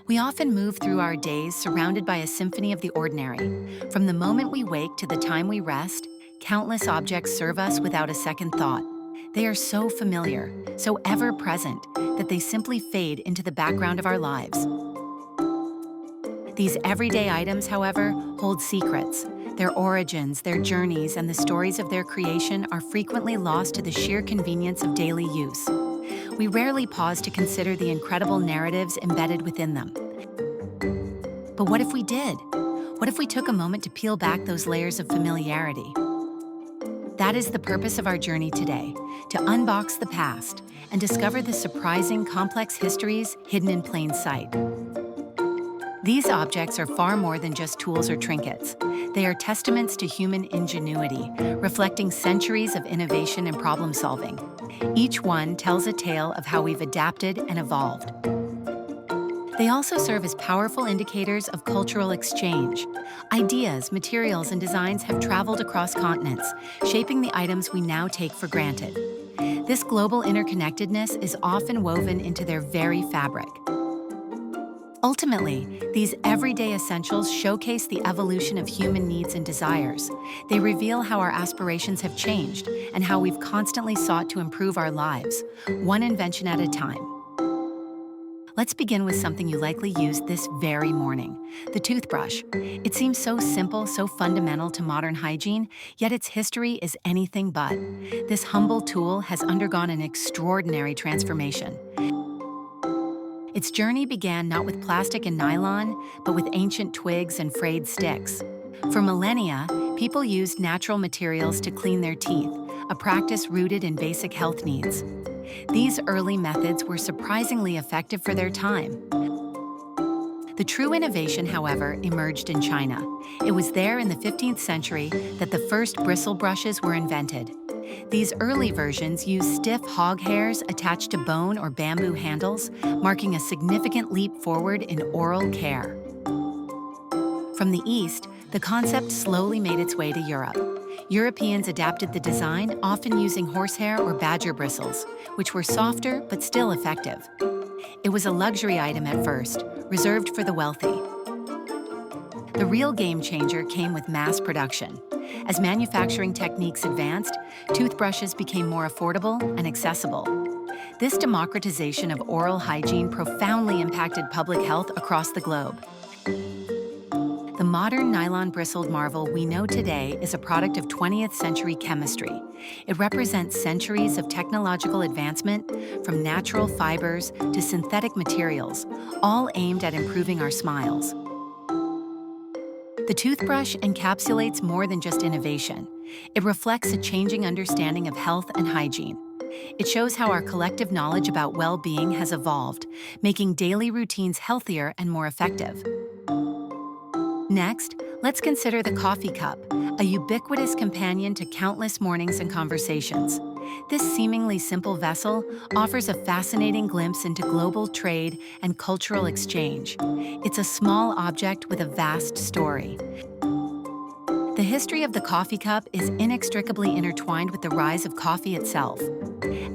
We often move through our days surrounded by a symphony of the ordinary. From the moment we wake to the time we rest, countless objects serve us without a second thought. They are so familiar, so ever present, that they simply fade into the background of our lives. These everyday items, however, hold secrets. Their origins, their journeys, and the stories of their creation are frequently lost to the sheer convenience of daily use. We rarely pause to consider the incredible narratives embedded within them. But what if we did? What if we took a moment to peel back those layers of familiarity? That is the purpose of our journey today, to unbox the past and discover the surprising, complex histories hidden in plain sight. These objects are far more than just tools or trinkets. They are testaments to human ingenuity, reflecting centuries of innovation and problem solving. Each one tells a tale of how we've adapted and evolved. They also serve as powerful indicators of cultural exchange. Ideas, materials, and designs have traveled across continents, shaping the items we now take for granted. This global interconnectedness is often woven into their very fabric. Ultimately, these everyday essentials showcase the evolution of human needs and desires. They reveal how our aspirations have changed and how we've constantly sought to improve our lives, one invention at a time. Let's begin with something you likely used this very morning, the toothbrush. It seems so simple, so fundamental to modern hygiene, yet its history is anything but. This humble tool has undergone an extraordinary transformation. Its journey began not with plastic and nylon, but with ancient twigs and frayed sticks. For millennia, people used natural materials to clean their teeth, a practice rooted in basic health needs. These early methods were surprisingly effective for their time. The true innovation, however, emerged in China. It was there in the 15th century that the first bristle brushes were invented. These early versions used stiff hog hairs attached to bone or bamboo handles, marking a significant leap forward in oral care. From the East, the concept slowly made its way to Europe. Europeans adapted the design, often using horsehair or badger bristles, which were softer but still effective. It was a luxury item at first, reserved for the wealthy. The real game changer came with mass production. As manufacturing techniques advanced, toothbrushes became more affordable and accessible. This democratization of oral hygiene profoundly impacted public health across the globe. The modern nylon-bristled marvel we know today is a product of 20th century chemistry. It represents centuries of technological advancement, from natural fibers to synthetic materials, all aimed at improving our smiles. The toothbrush encapsulates more than just innovation. It reflects a changing understanding of health and hygiene. It shows how our collective knowledge about well-being has evolved, making daily routines healthier and more effective. Next, let's consider the coffee cup, a ubiquitous companion to countless mornings and conversations. This seemingly simple vessel offers a fascinating glimpse into global trade and cultural exchange. It's a small object with a vast story. The history of the coffee cup is inextricably intertwined with the rise of coffee itself.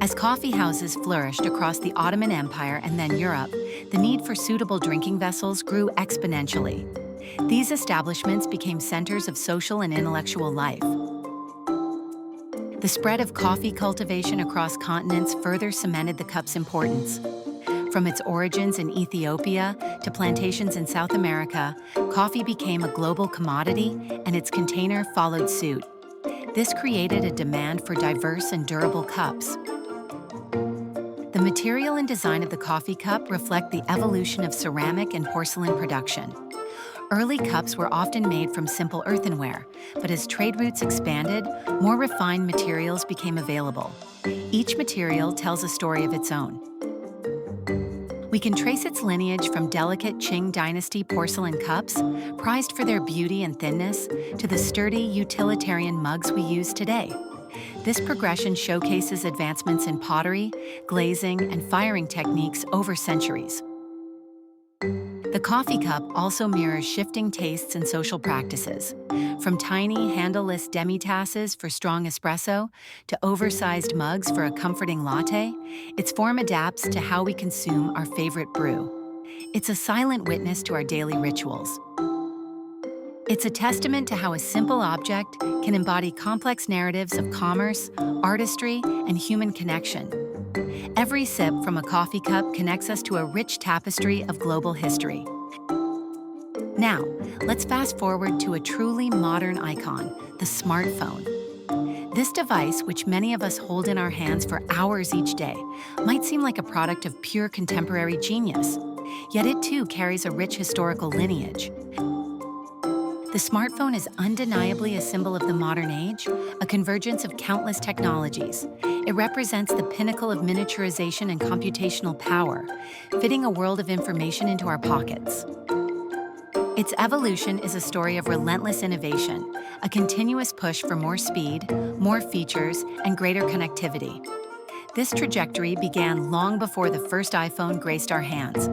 As coffee houses flourished across the Ottoman Empire and then Europe, the need for suitable drinking vessels grew exponentially. These establishments became centers of social and intellectual life. The spread of coffee cultivation across continents further cemented the cup's importance. From its origins in Ethiopia to plantations in South America, coffee became a global commodity, and its container followed suit. This created a demand for diverse and durable cups. The material and design of the coffee cup reflect the evolution of ceramic and porcelain production. Early cups were often made from simple earthenware, but as trade routes expanded, more refined materials became available. Each material tells a story of its own. We can trace its lineage from delicate Qing Dynasty porcelain cups, prized for their beauty and thinness, to the sturdy, utilitarian mugs we use today. This progression showcases advancements in pottery, glazing, and firing techniques over centuries. The coffee cup also mirrors shifting tastes and social practices. From tiny, handleless demi-tasses for strong espresso to oversized mugs for a comforting latte, its form adapts to how we consume our favorite brew. It's a silent witness to our daily rituals. It's a testament to how a simple object can embody complex narratives of commerce, artistry, and human connection. Every sip from a coffee cup connects us to a rich tapestry of global history. Now, let's fast forward to a truly modern icon, the smartphone. This device, which many of us hold in our hands for hours each day, might seem like a product of pure contemporary genius. Yet it too carries a rich historical lineage. The smartphone is undeniably a symbol of the modern age, a convergence of countless technologies. It represents the pinnacle of miniaturization and computational power, fitting a world of information into our pockets. Its evolution is a story of relentless innovation, a continuous push for more speed, more features, and greater connectivity. This trajectory began long before the first iPhone graced our hands.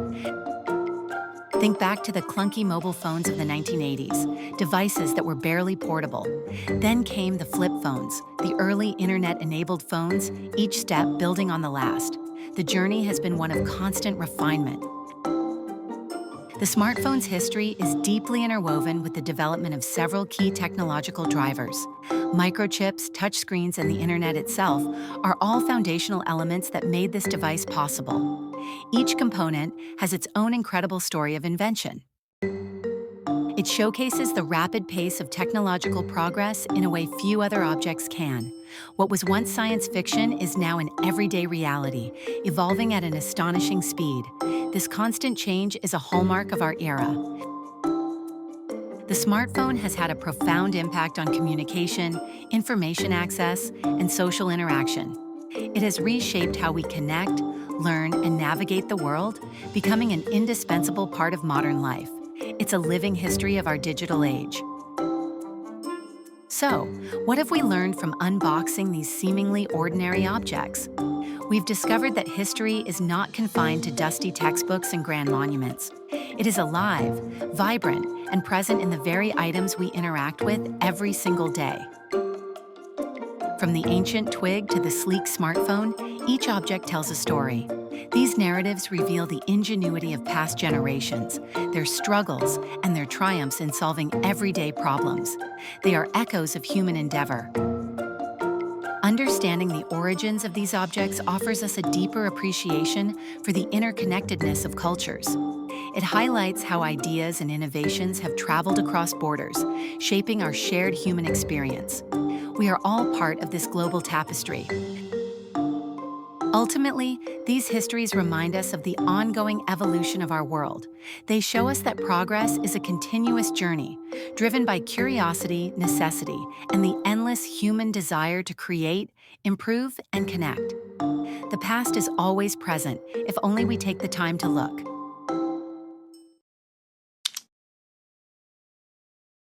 Think back to the clunky mobile phones of the 1980s, devices that were barely portable. Then came the flip phones, the early internet-enabled phones, each step building on the last. The journey has been one of constant refinement. The smartphone's history is deeply interwoven with the development of several key technological drivers. Microchips, touchscreens, and the internet itself are all foundational elements that made this device possible. Each component has its own incredible story of invention. It showcases the rapid pace of technological progress in a way few other objects can. What was once science fiction is now an everyday reality, evolving at an astonishing speed. This constant change is a hallmark of our era. The smartphone has had a profound impact on communication, information access, and social interaction. It has reshaped how we connect, learn, and navigate the world, becoming an indispensable part of modern life. It's a living history of our digital age. So, what have we learned from unboxing these seemingly ordinary objects? We've discovered that history is not confined to dusty textbooks and grand monuments. It is alive, vibrant, and present in the very items we interact with every single day. From the ancient twig to the sleek smartphone, each object tells a story. These narratives reveal the ingenuity of past generations, their struggles, and their triumphs in solving everyday problems. They are echoes of human endeavor. Understanding the origins of these objects offers us a deeper appreciation for the interconnectedness of cultures. It highlights how ideas and innovations have traveled across borders, shaping our shared human experience. We are all part of this global tapestry. Ultimately, these histories remind us of the ongoing evolution of our world. They show us that progress is a continuous journey, driven by curiosity, necessity, and the endless human desire to create, improve, and connect. The past is always present, if only we take the time to look.